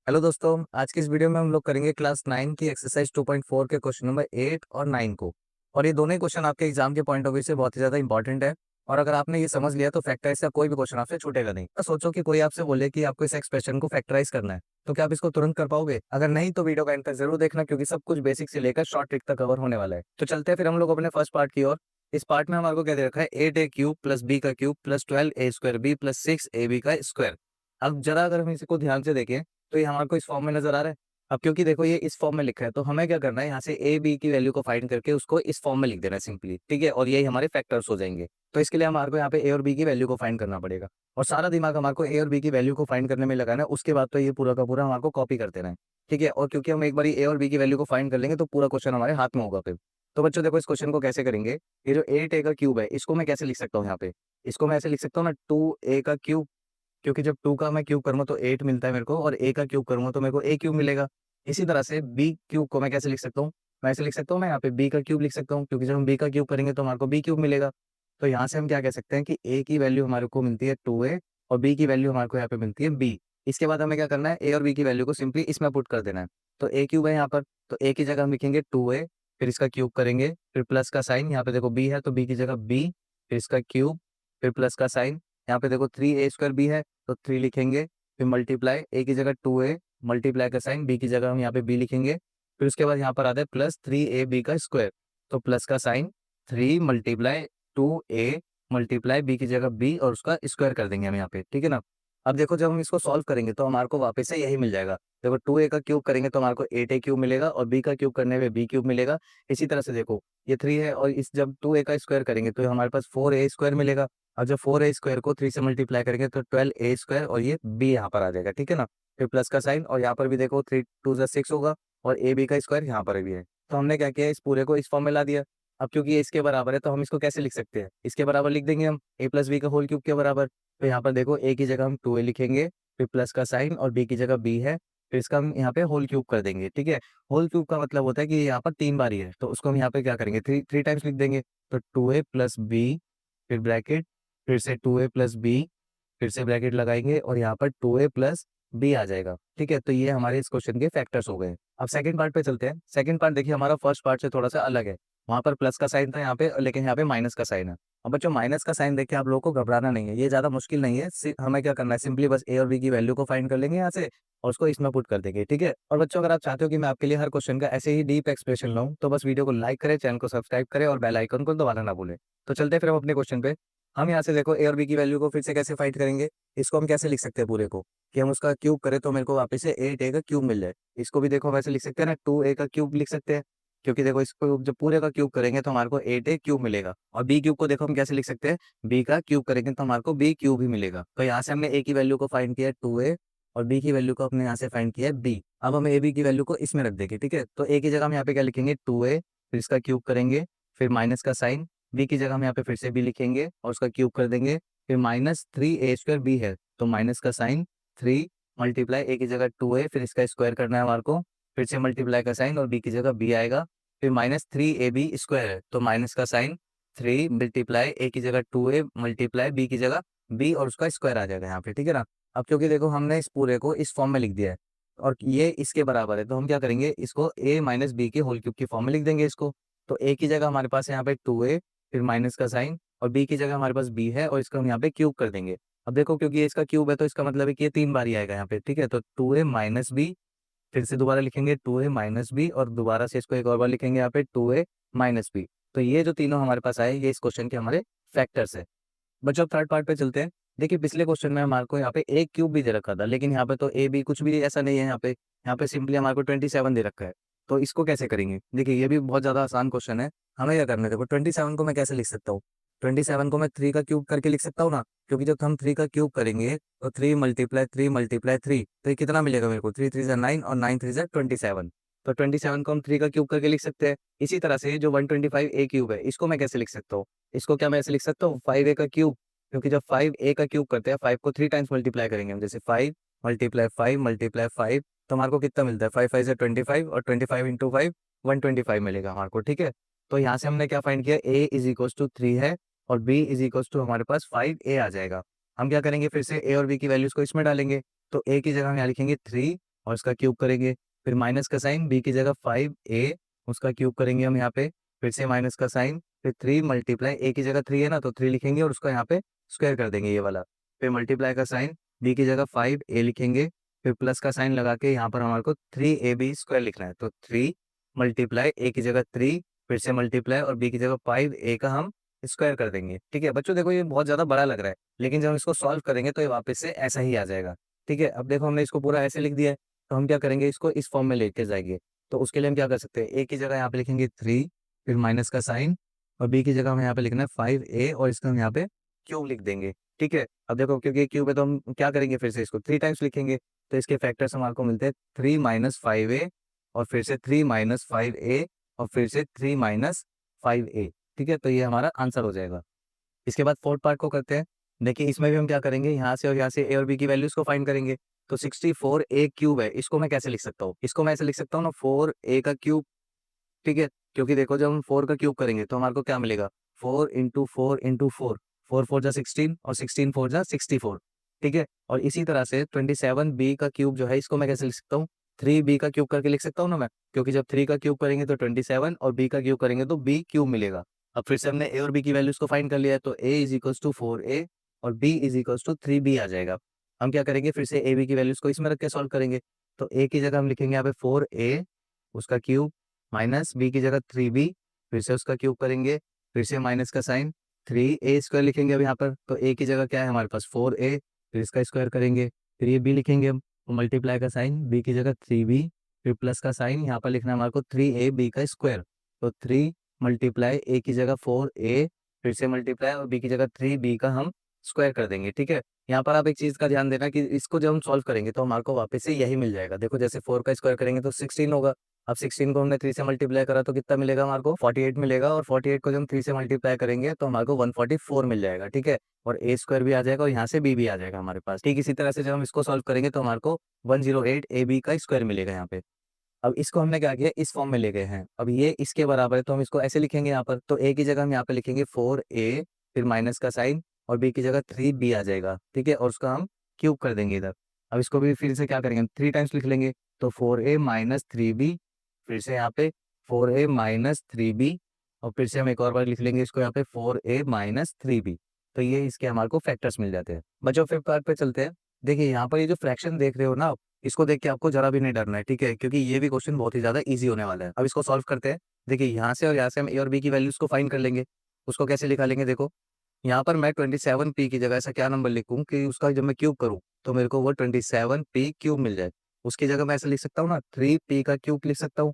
Hello दोस्तों, आज की इस वीडियो में हम लोग करेंगे क्लास 9 की एक्सरसाइज 2.4 के क्वेश्चन नंबर 8 और 9 को। और ये दोनों ही क्वेश्चन आपके एग्जाम के पॉइंट ऑफ व्यू से बहुत ही ज्यादा इंपॉर्टेंट है। और अगर आपने ये समझ लिया तो फैक्टराइज का कोई भी क्वेश्चन आपसे छूटेगा नहीं। तो सोचो कि कोई आपसे बोले कि आपको इस एक्सप्रेशन को फैक्टराइज करना है, तो क्या आप इसको तुरंत कर पाओगे? अगर नहीं तो वीडियो का एंड तक जरूर देखना, क्योंकि सब कुछ बेसिक से लेकर शॉर्ट ट्रिक तक कवर होने वाला है। तो चलते हैं फिर हम लोग अपने फर्स्ट पार्ट की ओर। इस पार्ट में हमारे को क्या दे रखा है? 8a³ प्लस बी का cube plus 12a² B plus 6ab का स्क्वायर। अब जरा अगर हम इसको ध्यान से देखें तो ये हमारे को इस फॉर्म में नजर आ रहा है। अब क्योंकि देखो ये इस फॉर्म में लिखा है, तो हमें क्या करना है, यहाँ से ए बी की वैल्यू को फाइंड करके उसको इस फॉर्म में लिख देना है सिंपली, ठीक है। और यही हमारे फैक्टर्स हो जाएंगे। तो इसके लिए हमारे को यहाँ पे ए और बी की वैल्यू को फाइंड करना पड़ेगा। और सारा दिमाग हमारे को ए और बी की वैल्यू को फाइंड करने में लगाना है। उसके बाद तो ये पूरा का पूरा हमारे को कॉपी कर देना है, ठीक है। और क्योंकि हम एक बार ए और बी की वैल्यू को फाइंड कर लेंगे तो पूरा क्वेश्चन हमारे हाथ में होगा फिर। तो बच्चों देखो, इस क्वेश्चन को कैसे करेंगे। ये जो 8a का क्यूब है, इसको मैं कैसे लिख सकता हूँ यहाँ पे? इसको मैं ऐसे लिख सकता हूँ ना, 2a का क्यूब। क्योंकि जब 2 का मैं क्यूब करूंगा तो 8 मिलता है मेरे को, और a का क्यूब करूंगा तो मेरे को a क्यूब मिलेगा। इसी तरह से b क्यूब को मैं कैसे लिख सकता हूँ? मैं ऐसे लिख सकता हूँ, मैं यहाँ पे b का क्यूब लिख सकता हूँ, क्योंकि जब हम b का क्यूब करेंगे तो हमारे को b क्यूब मिलेगा। तो यहाँ से हम क्या कह सकते हैं कि a की वैल्यू हमारे को मिलती है 2a, और b की वैल्यू हमारे को यहाँ पे मिलती है b। इसके बाद हमें क्या करना है, a और b की वैल्यू को सिंपली इसमें पुट कर देना है। तो a क्यूब है यहाँ पर, तो a की जगह हम लिखेंगे 2a, फिर इसका क्यूब करेंगे, फिर प्लस का साइन, यहाँ पे देखो b है तो b की जगह b, फिर इसका क्यूब, फिर प्लस का साइन, यहाँ पे देखो 3a² b है तो 3 लिखेंगे, फिर मल्टीप्लाई, ए की जगह 2a, मल्टीप्लाई का साइन, बी की जगह हम यहाँ पे बी लिखेंगे। फिर उसके बाद यहाँ पर आता है प्लस 3ab का स्क्वायर, तो प्लस का साइन, 3 × 2a मल्टीप्लाई बी की जगह बी, और उसका स्क्वायर कर देंगे हम यहाँ पे, ठीक है ना। अब देखो, जब हम इसको सॉल्व करेंगे तो हमारे को वापस से यही मिल जाएगा। देखो 2a का क्यूब करेंगे तो हमारे को 8a³ मिलेगा, और b का क्यूब करने में b क्यूब मिलेगा। इसी तरह से देखो, ये 3 है, और इस जब 2a का स्क्वायर करेंगे तो हमारे पास 4a² मिलेगा। और जब 4a² को 3 से मल्टीप्लाई करेंगे तो 12a², और ये b यहाँ पर आ जाएगा, ठीक है ना। फिर प्लस का साइन, और यहाँ पर भी देखो 3 × 2 = 6 होगा, और ए बी का स्क्वायर यहाँ पर भी है। तो हमने क्या किया, इस पूरे को इस फॉर्म में ला दिया। अब क्योंकि ये इसके बराबर है तो हम इसको कैसे लिख सकते हैं? इसके बराबर लिख देंगे हम, a प्लस बी का होल क्यूब के बराबर। तो यहाँ पर देखो, a की जगह हम 2a लिखेंगे, फिर प्लस का साइन, और b की जगह b है, फिर इसका हम यहाँ पे होल क्यूब कर देंगे, ठीक है। होल क्यूब का मतलब होता है कि यहाँ पर 3 बार ही है, तो उसको हम यहाँ पे क्या करेंगे, थ्री टाइम्स लिख देंगे। तो 2a प्लस बी, फिर ब्रैकेट, फिर से 2a प्लस बी, फिर से ब्रैकेट लगाएंगे, और यहाँ पर 2a प्लस बी आ जाएगा, ठीक है। तो ये हमारे इस क्वेश्चन के फैक्टर्स हो गए। अब सेकंड पार्ट पे चलते हैं। सेकंड पार्ट देखिए, हमारा फर्स्ट पार्ट से थोड़ा सा अलग है। वहां पर प्लस का साइन था यहाँ पे, लेकिन यहाँ पे माइनस का साइन है। अब बच्चों, माइनस का साइन देखिए, आप लोगों को घबराना नहीं है, ये ज्यादा मुश्किल नहीं है। हमें क्या करना है, सिंपली बस ए और बी की वैल्यू को फाइंड कर लेंगे यहाँ से, और उसको इसमें पुट कर देंगे, ठीक है। और बच्चों, अगर आप चाहते हो कि मैं आपके लिए हर क्वेश्चन का ऐसे ही डीप एक्सप्लेनेशन लाऊं, तो बस वीडियो को लाइक करें, चैनल को सब्सक्राइब करें, और बेल आइकन को दबाना ना भूलें। तो चलते हैं फिर हम अपने क्वेश्चन पे। हम यहाँ से देखो, ए और बी की वैल्यू को फिर से कैसे फाइंड करेंगे। इसको हम कैसे लिख सकते हैं पूरे को, कि हम उसका क्यूब करें तो मेरे को वापस से 8a का क्यूब मिल जाए। इसको भी देखो वैसे लिख सकते हैं ना, 2a का क्यूब लिख सकते हैं। क्योंकि देखो, इसको जब पूरे का क्यूब करेंगे तो हमारे को 8a³ मिलेगा। और बी क्यूब को देखो हम कैसे लिख सकते हैं, बी का क्यूब करेंगे तो हमारे को b क्यूब ही मिलेगा। तो यहाँ से हमने a की वैल्यू को फाइंड किया है 2a, और b की वैल्यू को हमने यहाँ से फाइंड किया है b। अब हम a b की वैल्यू को इसमें रख देंगे, ठीक है। तो a की जगह हम यहाँ पे क्या लिखेंगे, 2a, फिर इसका क्यूब करेंगे, फिर माइनस का साइन, b की जगह हम यहाँ पे फिर से b लिखेंगे और उसका क्यूब कर देंगे, फिर -3a²b है, तो माइनस का साइन, 3 मल्टीप्लाई a की जगह 2a, फिर इसका स्क्वायर करना है हमारे को, फिर से मल्टीप्लाई का साइन, और b की जगह b आएगा, फिर -3ab² है, तो माइनस का साइन, 3 मल्टीप्लाई a की जगह 2a, मल्टीप्लाई b की जगह b, और उसका स्क्वायर आ जाएगा यहाँ पे, ठीक है ना। अब क्योंकि देखो, हमने इस पूरे को इस फॉर्म में लिख दिया है, और ये इसके बराबर है, तो हम क्या करेंगे, इसको a माइनस बी के होल क्यूब की फॉर्म में लिख देंगे इसको। तो a की जगह हमारे पास है यहाँ पे 2a, फिर माइनस का साइन, और b की जगह हमारे पास b है, और इसको हम यहाँ पे क्यूब कर देंगे। अब देखो, क्योंकि ये इसका क्यूब है तो इसका मतलब है कि ये 3 बार ही आएगा यहाँ पे, ठीक है। तो 2a माइनस बी, फिर से दोबारा लिखेंगे 2a माइनस बी, और दोबारा से इसको एक और बार लिखेंगे यहाँ पे 2a माइनस बी। तो ये जो तीनों हमारे पास आए, ये इस क्वेश्चन के हमारे फैक्टर्स है। बच्चों, अब थर्ड पार्ट पे चलते हैं। देखिए, पिछले क्वेश्चन में हमारे को यहाँ पे a क्यूब भी दे रखा था, लेकिन यहाँ पे तो a b कुछ भी ऐसा नहीं है। यहाँ पे सिंपली हमारे को 27 दे रखा है। तो इसको कैसे करेंगे? देखिए, ये भी बहुत ज्यादा आसान क्वेश्चन है। हमें क्या करना है, देखो 27 को मैं कैसे लिख सकता हूँ? 27 को मैं 3 का क्यूब करके लिख सकता हूँ ना, क्योंकि जब हम 3 का क्यूब करेंगे तो 3 × 3 × 3 तो ये कितना मिलेगा मेरे को, 3 × 3 = 9, और 9 × 3 = 27। तो 27 को हम 3 का क्यूब करके लिख सकते हैं। इसी तरह से जो 125a³ है, इसको मैं कैसे लिख सकता हूँ? इसको क्या मैं ऐसे लिख सकता हूँ, 5a का क्यूब, क्योंकि जब 5a का क्यूब करते हैं, 5 को 3 टाइम्स मल्टीप्लाई करेंगे हम, जैसे 5 × 5 × 5, तो हमारे को कितना मिलता है, 5 × 5 = 25, और 25 × 5 125 मिलेगा हमारे को, ठीक है। तो यहाँ से हमने क्या फाइंड किया, a = 3 है, और b = हमारे पास 5a आ जाएगा। हम क्या करेंगे, फिर से a और b की वैल्यूज को इसमें डालेंगे। तो a की जगह हम यहाँ लिखेंगे 3, और इसका क्यूब करेंगे, फिर माइनस का साइन, बी की जगह 5a उसका क्यूब करेंगे हम यहाँ पे, फिर से माइनस का साइन, फिर 3 मल्टीप्लाई, ए की जगह 3 है ना तो 3 लिखेंगे और उसका यहाँ पे स्क्वायर कर देंगे ये वाला, फिर मल्टीप्लाई का साइन, बी की जगह 5a लिखेंगे, फिर प्लस का साइन लगा के यहाँ पर हमारे को 3ab स्क्वायर लिखना है, तो 3 मल्टीप्लाई, ए की जगह 3, फिर से मल्टीप्लाई और बी की जगह 5a का हम स्क्वायर कर देंगे। ठीक है बच्चों, देखो ये बहुत ज्यादा बड़ा लग रहा है, लेकिन जब हम इसको सॉल्व करेंगे तो ये वापस से ऐसा ही आ जाएगा। ठीक है, अब देखो हमने इसको पूरा ऐसे लिख दिया है, तो हम क्या करेंगे, इसको इस फॉर्म में लेके जाएंगे। तो उसके लिए हम क्या कर सकते हैं, ए की जगह यहाँ पे लिखेंगे 3, फिर माइनस का साइन, और बी की जगह हमें यहाँ पे लिखना है 5a और इसका हम यहाँ पे क्यूब लिख देंगे। ठीक है, अब देखो क्योंकि क्यूब है तो हम क्या करेंगे, फिर से इसको 3 टाइम्स लिखेंगे, तो इसके फैक्टर्स हमारे को मिलते हैं 3 माइनस 5a और फिर से 3 माइनस 5a और फिर से 3 माइनस 5a। ठीक है, तो ये हमारा आंसर हो जाएगा। इसके बाद फोर्थ पार्ट को करते हैं। देखिए इसमें भी हम क्या करेंगे, यहाँ से और यहाँ से ए और बी की वैल्यूज को फाइंड करेंगे। तो 64a क्यूब है, इसको मैं कैसे लिख सकता हूँ, इसको मैं ऐसे लिख सकता हूँ ना, 4a का क्यूब। ठीक है, क्योंकि देखो जब हम 4 का क्यूब करेंगे तो हमारे को क्या मिलेगा, 4 इंटू 4 इंटू 4, 4 4 जा 16 और 16 4 जा 64। ठीक है, और इसी तरह से 27b का क्यूब जो है, इसको मैं कैसे लिख सकता हूँ, 3b का क्यूब करके लिख सकता हूँ ना मैं, क्योंकि जब 3 का क्यूब करेंगे तो 27 और b का क्यूब करेंगे तो b क्यूब मिलेगा। अब फिर से हमने a और b की वैल्यूज को फाइंड कर लिया है, तो a is equals to 4a और b is equals to 3b आ जाएगा। हम क्या करेंगे, फिर से a b की वैल्यूज को इसमें रख के सॉल्व करेंगे। तो a की जगह हम लिखेंगे यहाँ पे 4a उसका क्यूब, माइनस बी की जगह 3b, फिर से उसका क्यूब करेंगे, फिर से माइनस का साइन, 3a स्क्वायर लिखेंगे अब यहाँ पर। तो a की जगह क्या है हमारे पास 4a, फिर इसका स्क्वायर करेंगे, फिर ये b लिखेंगे हम, मल्टीप्लाई का साइन, b की जगह 3b, फिर प्लस का साइन, यहाँ पर लिखना है हमारे को 3ab का स्क्वायर। तो 3 मल्टीप्लाई, a की जगह 4a, फिर से मल्टीप्लाई और b की जगह 3b का हम स्क्वायर कर देंगे। ठीक है, यहाँ पर आप एक चीज का ध्यान देना कि इसको जब हम सॉल्व करेंगे तो हमारे को वापस से यही मिल जाएगा। देखो जैसे 4 का स्क्वायर करेंगे तो 16 होगा, अब 16 को हमने 3 से मल्टीप्लाई करा तो कितना मिलेगा हमारे को, 48 मिलेगा, और 48 को जब हम 3 से मल्टीप्लाई करेंगे तो हमारे को 144 मिल जाएगा। ठीक है, और ए स्क्वायर भी आ जाएगा और यहाँ से बी भी आ जाएगा हमारे पास। ठीक इसी तरह से जब हम इसको सॉल्व करेंगे तो हमारे को 108 ए बी का स्क्वायर मिलेगा यहाँ पे। अब इसको हमने क्या किया, इस फॉर्म में ले गए हैं, अब ये इसके बराबर है तो हम इसको ऐसे लिखेंगे यहाँ पर। तो ए की जगह हम यहाँ पे लिखेंगे 4a, फिर माइनस का साइन, और बी की जगह 3b आ जाएगा। ठीक है, और उसका हम क्यूब कर देंगे इधर। अब इसको भी फिर से क्या करेंगे, 3 टाइम्स लिख लेंगे, तो 4a माइनस 3b, फिर से यहाँ पे 4a माइनस 3b, और फिर से हम एक और बार लिख लेंगे इसको यहाँ पे 4a माइनस 3b। तो ये इसके हमारे को फैक्टर्स मिल जाते हैं। बच्चों फिफ्थ पार्ट पे चलते हैं। देखिए यहाँ पर ये जो फ्रैक्शन देख रहे हो ना, इसको देख के आपको जरा भी नहीं डरना है। ठीक है, क्योंकि ये भी क्वेश्चन बहुत ही ज्यादा इजी होने वाला है। अब इसको सॉल्व करते हैं। देखिए यहाँ से और यहाँ से हम ए और बी की वैल्यूज को फाइंड कर लेंगे। उसको कैसे निकालेंगे, देखो यहाँ पर मैं 27p की जगह ऐसा क्या नंबर लिखूं कि उसका जब मैं क्यूब करूं तो मेरे को वो 27p क्यूब मिल जाए। उसकी जगह मैं ऐसे लिख सकता हूँ ना, 3p का क्यूब लिख सकता हूँ,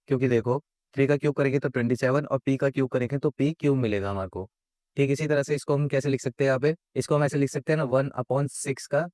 क्योंकि देखो 3 का क्यूब करेंगे तो 27 और p का क्यूब करेंगे तो p क्यूब मिलेगा हमारे को। ठीक इसी तरह से इसको हम कैसे लिख सकते हैं, यहाँ पे इसको हम ऐसे लिख सकते हैं ना, 1/6 का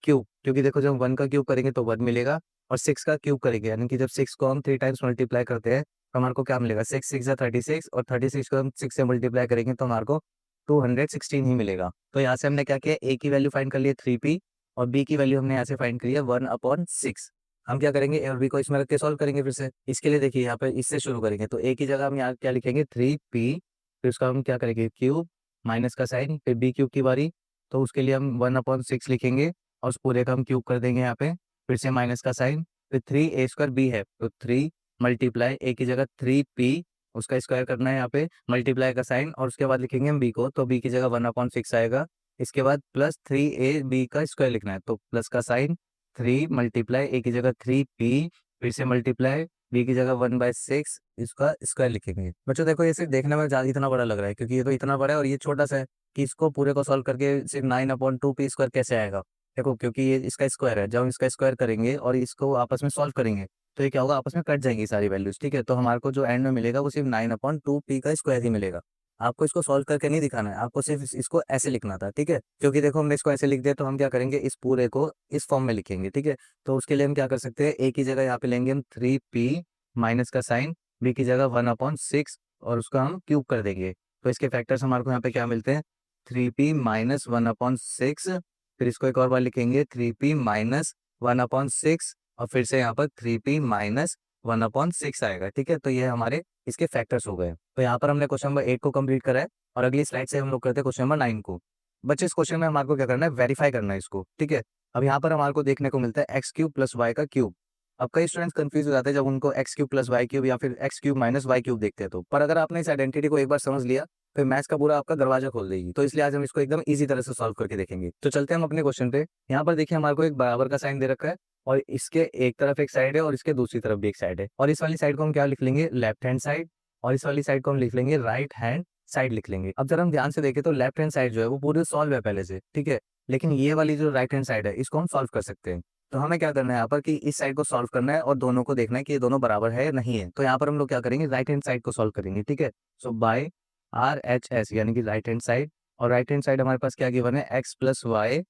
क्यूब, क्योंकि देखो जब 1 का क्यूब करेंगे तो 1 मिलेगा, और 6 का क्यूब करेंगे यानी कि जब 6 को हम 3 टाइम्स मल्टीप्लाई करते हैं तो हमारे को क्या मिलेगा, 6 6 36, और 36 को हम 6 से मल्टीप्लाई करेंगे तो हमारे को 216 ही मिलेगा। तो यहाँ से हमने क्या किया, ए की वैल्यू फाइंड कर लिया 3p, और बी की वैल्यू हमने यहाँ से फाइंड करी है 1/6। हम क्या करेंगे, ए और बी को इसमें रख के सॉल्व करेंगे फिर से। इसके लिए देखिए यहाँ पे इससे शुरू करेंगे, तो ए की जगह हम यहाँ क्या लिखेंगे 3p, फिर उसका हम क्या करेंगे क्यूब, माइनस का साइन, फिर बी क्यूब की बारी, तो उसके लिए हम 1/6 लिखेंगे और उस पूरे का हम क्यूब कर देंगे यहाँ पे, फिर से माइनस का साइन, फिर 3a² b है तो 3 मल्टीप्लाई, ए की जगह 3p उसका स्क्वायर करना है यहाँ पे, मल्टीप्लाई का साइन, और उसके बाद लिखेंगे हम बी को, तो बी की जगह 1/6 आएगा। इसके बाद प्लस 3ab का स्क्वायर लिखना है, तो प्लस का साइन, 3 मल्टीप्लाई, ए की जगह 3p, फिर से मल्टीप्लाई, बी की जगह 1/6 इसका स्क्वायर लिखेंगे। बच्चों देखो ये सिर्फ देखने में ज्यादा इतना बड़ा लग रहा है, क्योंकि ये तो इतना बड़ा है और ये छोटा सा है, कि इसको पूरे को सॉल्व करके सिर्फ 9/2p स्क्वायर कैसे आएगा। देखो क्योंकि ये इसका स्क्वायर है, जब हम इसका स्क्वायर करेंगे और इसको आपस में सॉल्व करेंगे तो ये क्या होगा, आपस में कट जाएंगी सारी वैल्यूज। ठीक है, तो हमारे को जो एंड में मिलेगा वो सिर्फ 9/2p का स्क्वायर ही मिलेगा। आपको इसको सॉल्व करके नहीं दिखाना है, आपको सिर्फ इसको ऐसे लिखना था। ठीक है, क्योंकि देखो हमने इसको ऐसे लिख दिया तो हम क्या करेंगे, इस पूरे को इस फॉर्म में लिखेंगे। ठीक है, तो उसके लिए हम क्या कर सकते हैं, ए की जगह यहाँ पे लेंगे हम 3p, माइनस का साइन, बी की जगह 1/6 और उसका हम क्यूब कर देंगे। तो इसके फैक्टर्स हमारे को यहाँ पे क्या मिलते हैं, 3p माइनस 1/6, फिर इसको एक और बार लिखेंगे 3p माइनस 1/6, और फिर से यहाँ पर 3p माइनस 1/6 आएगा। ठीक है, तो ये हमारे इसके फैक्टर्स हो गए। तो यहाँ पर हमने क्वेश्चन नंबर 8 को कंप्लीट करा है, और अगली स्लाइड से हम लोग करते हैं क्वेश्चन नंबर 9 को। बच्चे इस क्वेश्चन में हमारे को क्या करना है, वेरीफाई करना है इसको। ठीक है, अब यहाँ पर हमारे को देखने को मिलता है x³ + y का क्यूब। अब कई स्टूडेंट्स कंफ्यूज हो जाते हैं जब उनको X cube plus Y cube या फिर X cube minus Y cube देखते हैं तो, पर अगर आपने इस आइडेंटिटी को एक बार समझ लिया फिर मैथ्स का पूरा आपका दरवाजा खोल देगी। तो इसलिए आज हम इसको एकदम इजी तरह से सॉल्व करके देखेंगे। तो चलते हैं हम अपने क्वेश्चन पे। यहाँ पर देखिए हमारे को एक बराबर का साइन दे रखा है और इसके एक तरफ एक साइड है और इसके दूसरी तरफ भी एक साइड है, और इस वाली साइड को हम क्या लिख लेंगे, लेफ्ट हैंड साइड, और इस वाली साइड को हम लिख लेंगे राइट हैंड साइड लिख लेंगे। अब जरा हम ध्यान से देखें तो लेफ्ट हैंड साइड जो है वो पूरी सॉल्व है पहले से, ठीक है, लेकिन ये वाली जो राइट हैंड साइड है इसको हम सॉल्व कर सकते हैं। तो हमें क्या करना है यहाँ पर कि इस साइड को सॉल्व करना है और दोनों को देखना है कि ये दोनों बराबर है या नहीं है। तो यहाँ पर हम लोग क्या करेंगे, राइट हैंड साइड को सॉल्व करेंगे, ठीक है। सो बाय आर एच एस यानी कि राइट हैंड साइड, और राइट हैंड साइड हमारे पास क्या गिवन है, एक्स प्लस वाई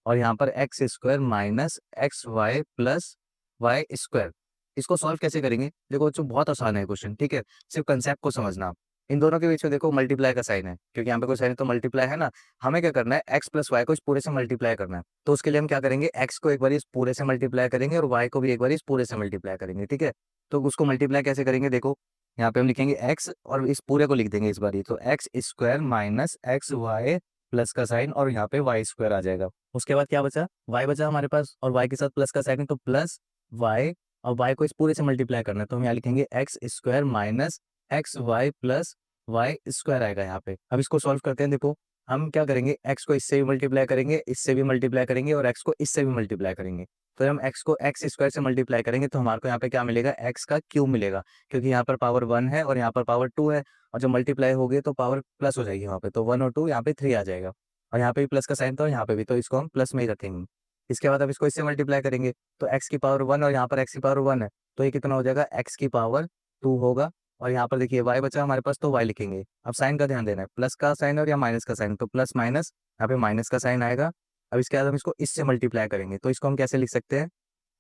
और यहाँ पर X square minus X Y plus Y square. इसको सॉल्व कैसे करेंगे, देखो बच्चों बहुत आसान है क्वेश्चन, ठीक है, सिर्फ कंसेप्ट को समझना आप। इन दोनों के बीच में देखो मल्टीप्लाई का साइन है, क्योंकि यहाँ पे कोई साइन है तो मल्टीप्लाई है ना। हमें क्या करना है, एक्स प्लस वाई को इस पूरे से मल्टीप्लाई करना है। तो उसके लिए हम क्या करेंगे, एक्स को एक बार इस पूरे से मल्टीप्लाई करेंगे और वाई को भी एक बार इस पूरे से मल्टीप्लाई करेंगे, ठीक है। तो उसको मल्टीप्लाई कैसे करेंगे, देखो यहाँ पे हम लिखेंगे एक्स और इस पूरे को लिख देंगे इस बार ही, तो x square minus X Y plus का साइन और यहाँ पे वाई स्क्वायर आ जाएगा। उसके बाद क्या बचा, वाई बचा हमारे पास और वाई के साथ प्लस का साइन है तो प्लस वाई, और वाई को इस पूरे से मल्टीप्लाई करना है तो हम यहाँ लिखेंगे X square minus X Y plus Y square आएगा यहाँ पे। अब इसको सॉल्व करते हैं, देखो हम क्या करेंगे, एक्स को इससे भी मल्टीप्लाई करेंगे, इससे भी मल्टीप्लाई करेंगे और एक्स को इससे भी मल्टीप्लाई करेंगे। तो हम एक्स को एक्स स्क्वायर से मल्टीप्लाई करेंगे तो हमारे को यहाँ पे क्या मिलेगा, एक्स का क्यूब मिलेगा, क्योंकि यहाँ पर पावर 1 है और यहाँ पर पावर 2 है, और जब मल्टीप्लाई हो गई तो पावर प्लस हो जाएगी वहाँ पे, तो 1 और 2 यहाँ पे 3 आ जाएगा, और यहाँ पे भी प्लस का साइन था और यहाँ पे भी, तो इसको हम प्लस में ही रखेंगे। इसके बाद अब इसको इससे मल्टीप्लाई करेंगे तो एक्स की पावर 1 और यहाँ पर एक्स की पावर 1 है, तो ये कितना हो जाएगा, एक्स की पावर 2 होगा। और यहाँ पर देखिए वाई बचा हमारे पास तो वाई लिखेंगे। अब साइन का ध्यान देना है, प्लस का साइन और या माइनस का साइन, तो प्लस माइनस यहाँ पे माइनस का साइन आएगा। अब इसके बाद हम इसको इससे मल्टीप्लाई करेंगे तो इसको हम कैसे लिख सकते हैं,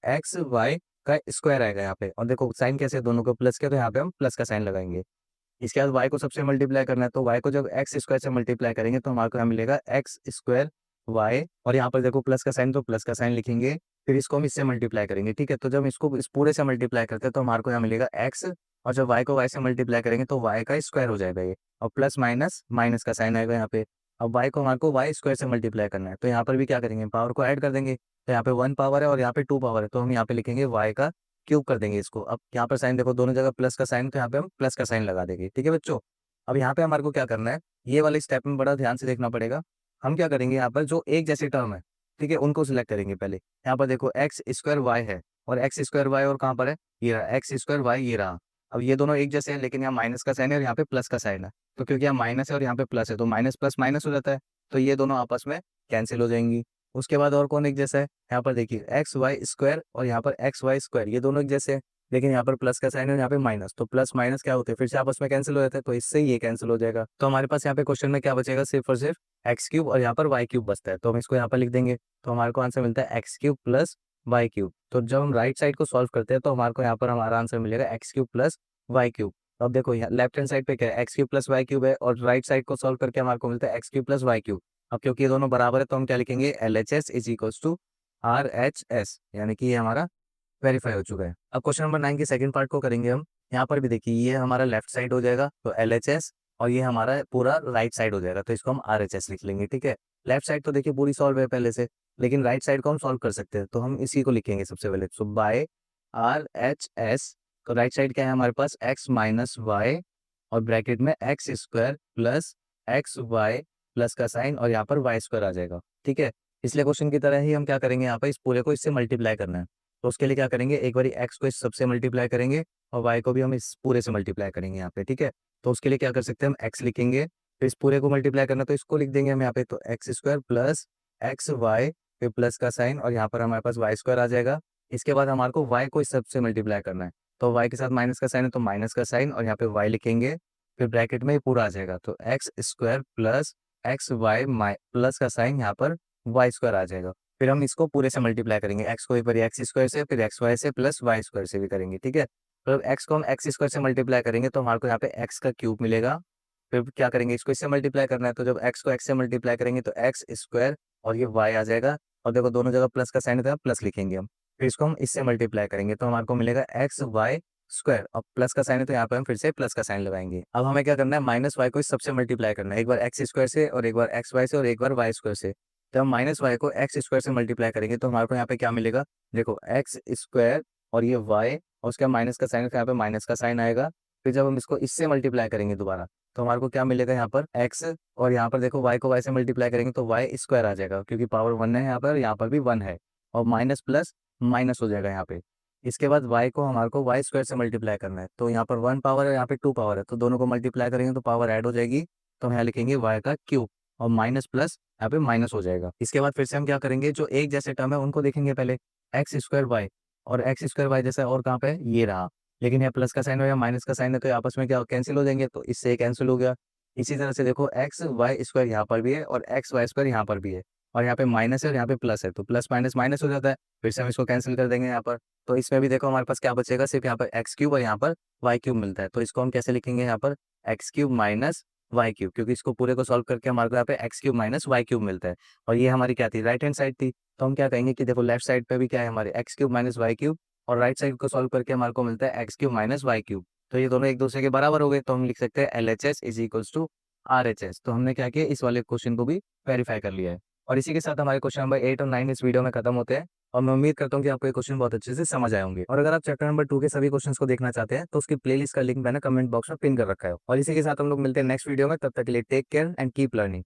एक्स वाई का स्क्वायर आएगा यहाँ पे, और देखो साइन कैसे, दोनों को प्लस किया तो यहाँ पे हम प्लस का साइन लगाएंगे। इसके बाद वाई को सबसे मल्टीप्लाई करना है तो वाई को जब एक्स स्क्वायर से मल्टीप्लाई करेंगे तो हमारे को यहाँ मिलेगा एक्स स्क्वायर वाई, और यहाँ पर देखो प्लस का साइन तो प्लस का साइन लिखेंगे, फिर इसको हम इससे मल्टीप्लाई करेंगे, ठीक है। तो जब इसको इस पूरे से मल्टीप्लाई करते हैं तो हमारे को यहाँ मिलेगा एक्स, और जब वाई को वाई से मल्टीप्लाई करेंगे तो वाई का स्क्वायर हो जाएगा ये, और प्लस माइनस माइनस का साइन आएगा यहाँ पे। अब वाई को हमारे को वाई स्क्वायर से मल्टीप्लाई करना है तो यहाँ पर भी क्या करेंगे, पावर को ऐड कर देंगे, तो यहाँ पे 1 पावर है और यहाँ पे 2 पावर है, तो हम यहाँ पे लिखेंगे वाई का क्यूब कर देंगे इसको। अब यहाँ पर साइन देखो दोनों जगह प्लस का साइन, तो यहाँ पे हम प्लस का साइन लगा देंगे, ठीक है बच्चों। अब यहाँ पे हमारे को क्या करना है, ये वाले स्टेप में बड़ा ध्यान से देखना पड़ेगा। हम क्या करेंगे, यहाँ पर जो एक जैसे टर्म है, ठीक है, उनको सिलेक्ट करेंगे पहले। यहाँ पर देखो एक्स स्क्वायर वाई है और एक्स स्क्वायर वाई और कहाँ पर है, ये रहा एक्स स्क्वायर वाई, ये रहा। अब ये दोनों एक जैसे हैं लेकिन यहाँ माइनस का साइन है और यहाँ पे प्लस का साइन है, तो क्योंकि यहाँ माइनस है और यहाँ पे प्लस है तो माइनस प्लस माइनस हो जाता है, तो ये दोनों आपस में कैंसिल हो जाएंगी। उसके बाद और कौन एक जैसा है, यहाँ पर देखिए एक्स वाई स्क्वायर और यहाँ पर एक्स वाई स्क्वायर, ये दोनों एक जैसे हैं, लेकिन यहाँ पर प्लस का साइन है और यहाँ पे माइनस, तो प्लस माइनस क्या होते हैं, फिर से आपस में कैंसिल हो जाते हैं, तो इससे ये कैंसिल हो जाएगा। तो हमारे पास यहाँ पे क्वेश्चन में क्या बचेगा, सिर्फ और सिर्फ एक्स क्यूब और यहाँ पर वाई क्यूब बचता है, तो हम इसको यहाँ पर लिख देंगे, तो हमारे को आंसर मिलता है x cube plus Y cube. तो जब हम राइट साइड को सॉल्व करते हैं तो हमारे को यहाँ पर हमारा आंसर मिलेगा X cube plus Y cube. तो अब देखो यहाँ लेफ्ट हैंड साइड पे क्या है, x cube plus Y cube है, और राइट साइड को सॉल्व करके हमारे को मिलता है x cube plus Y cube. अब क्योंकि ये दोनों बराबर है तो हम क्या लिखेंगे, L H S is equals to R H S, यानी कि ये हमारा वेरीफाई हो चुका है। अब क्वेश्चन नंबर 9 के सेकंड पार्ट को करेंगे हम। यहाँ पर भी देखिए ये हमारा लेफ्ट साइड हो जाएगा तो एल एच एस, और ये हमारा पूरा राइट साइड हो जाएगा तो इसको हम आर एच एस लिख लेंगे, ठीक है। लेफ्ट साइड तो देखिए पूरी सॉल्व है पहले से, लेकिन राइट साइड को हम सॉल्व कर सकते हैं तो हम इसी को लिखेंगे सबसे पहले, so by R H S. तो राइट साइड क्या है हमारे पास, एक्स माइनस वाई और ब्रैकेट में X square plus x Y plus का साइन और यहाँ पर वाई स्क्वायर आ जाएगा, ठीक है। इसलिए क्वेश्चन की तरह ही हम क्या करेंगे, यहाँ पर इस पूरे को इससे मल्टीप्लाई करना है, तो उसके लिए क्या करेंगे, एक बार एक्स को इस सबसे मल्टीप्लाई करेंगे और वाई को भी हम इस पूरे से मल्टीप्लाई करेंगे यहाँ पे, ठीक है। तो उसके लिए क्या कर सकते हैं, हम एक्स लिखेंगे, फिर इस पूरे को मल्टीप्लाई करना तो इसको लिख देंगे हम यहाँ पे, तो x square plus x Y फिर प्लस का साइन और यहाँ पर हमारे पास वाई स्क्वायर आ जाएगा। इसके बाद हमारे को वाई को इस सबसे मल्टीप्लाई करना है, तो वाई के साथ माइनस का साइन है तो माइनस का साइन और यहाँ पे वाई लिखेंगे, फिर ब्रैकेट में ये पूरा आ जाएगा, तो x square plus x Y plus का साइन यहाँ पर वाई स्क्वायर आ जाएगा। फिर हम इसको पूरे से मल्टीप्लाई करेंगे, एक्स को एक बार एक्स स्क्वायर से, फिर एक्स वाई से प्लस वाई स्क्वायर से भी करेंगे, ठीक है। तो एक्स को हम एक्स स्क्वायर से मल्टीप्लाई करेंगे तो हमारे को यहाँ पे एक्स का क्यूब मिलेगा। फिर क्या करेंगे, इसको इससे मल्टीप्लाई करना है तो जब एक्स को एक्स से मल्टीप्लाई करेंगे तो एक्स स्क्वायर और ये वाई आ जाएगा, और देखो दोनों जगह प्लस का साइन है तो प्लस लिखेंगे हम, फिर इसको हम इससे मल्टीप्लाई करेंगे तो हमारे को मिलेगा एक्स वाई स्क्वायर। अब प्लस का साइन है तो यहाँ पे हम फिर से प्लस का साइन लगाएंगे। अब हमें क्या करना है, माइनस वाई को इस सबसे मल्टीप्लाई करना है, एक बार एक्स स्क्वायर से और एक बार एक्स वाई से और एक बार वाई स्क्वायर से। तो हम माइनस वाई को एक्स स्क्वायर से मल्टीप्लाई करेंगे तो हमारे को यहाँ पे क्या मिलेगा, देखो एक्स स्क्वायर और ये y और उसका माइनस का साइन, यहाँ पे माइनस का साइन आएगा। फिर जब हम इसको इससे मल्टीप्लाई करेंगे दोबारा, तो हमारे को क्या मिलेगा यहाँ पर x, और यहाँ पर देखो y को y से मल्टीप्लाई करेंगे तो y स्क्वायर आ जाएगा, क्योंकि पावर 1 है यहाँ पर, यहाँ पर भी 1 है, और माइनस प्लस माइनस हो जाएगा यहाँ पे। इसके बाद y को हमारे को y स्क्वायर से मल्टीप्लाई करना है, तो यहाँ पर 1 पावर है, यहाँ पे 2 पावर है, तो दोनों को मल्टीप्लाई करेंगे तो पावर ऐड हो जाएगी। तो हम यहाँ लिखेंगे y का क्यूब, और माइनस प्लस यहाँ पे माइनस हो जाएगा। इसके बाद फिर से हम क्या करेंगे, जो एक जैसे टर्म है उनको देखेंगे पहले, एक्स स्क्वायर वाई, और एक्स स्क्वायर वाई जैसा और कहाँ पे है? ये रहा। लेकिन यहाँ प्लस का साइन है या माइनस का साइन है, तो ये आपस में क्या कैंसिल हो जाएंगे, तो इससे कैंसिल हो गया। इसी तरह से देखो एक्स वाई स्क्वायर यहाँ पर भी है और एक्स वाई स्क्वायर यहाँ पर भी है, और यहाँ पे माइनस है और यहाँ पे प्लस है, तो प्लस माइनस माइनस हो जाता है। फिर से हम इसको कैंसिल कर देंगे यहाँ पर। तो इसमें भी देखो हमारे पास क्या बचेगा, सिर्फ यहाँ पर एक्स क्यूब और यहाँ पर वाई क्यूब मिलता है। तो इसको हम कैसे लिखेंगे, यहाँ पर x cube minus Y cube, क्योंकि इसको पूरे को सॉल्व करके हमारे को यहाँ पे x cube minus Y cube मिलता है। और ये हमारी क्या थी, राइट हैंड साइड थी। तो हम क्या कहेंगे कि देखो लेफ्ट साइड पे भी क्या है हमारे x cube minus Y cube, और राइट साइड को सॉल्व करके हमारे को मिलता है x cube minus Y cube. तो ये दोनों एक दूसरे के बराबर हो गए, तो हम लिख सकते हैं L H S is equals to R H S. तो हमने क्या किया, इस वाले क्वेश्चन को भी वेरीफाई कर लिया है। और इसी के साथ हमारे क्वेश्चन नंबर 8 और 9 इस वीडियो में खत्म होते हैं। और मैं उम्मीद करता हूँ कि आपको ये क्वेश्चन बहुत अच्छे से समझ आए होंगे। और अगर आप चैप्टर नंबर 2 के सभी क्वेश्चंस को देखना चाहते हैं तो उसकी प्लेलिस्ट का लिंक मैंने कमेंट बॉक्स में पिन कर रखा है। और इसी के साथ हम लोग मिलते हैं नेक्स्ट वीडियो में, तब तक के लिए take care and keep learning.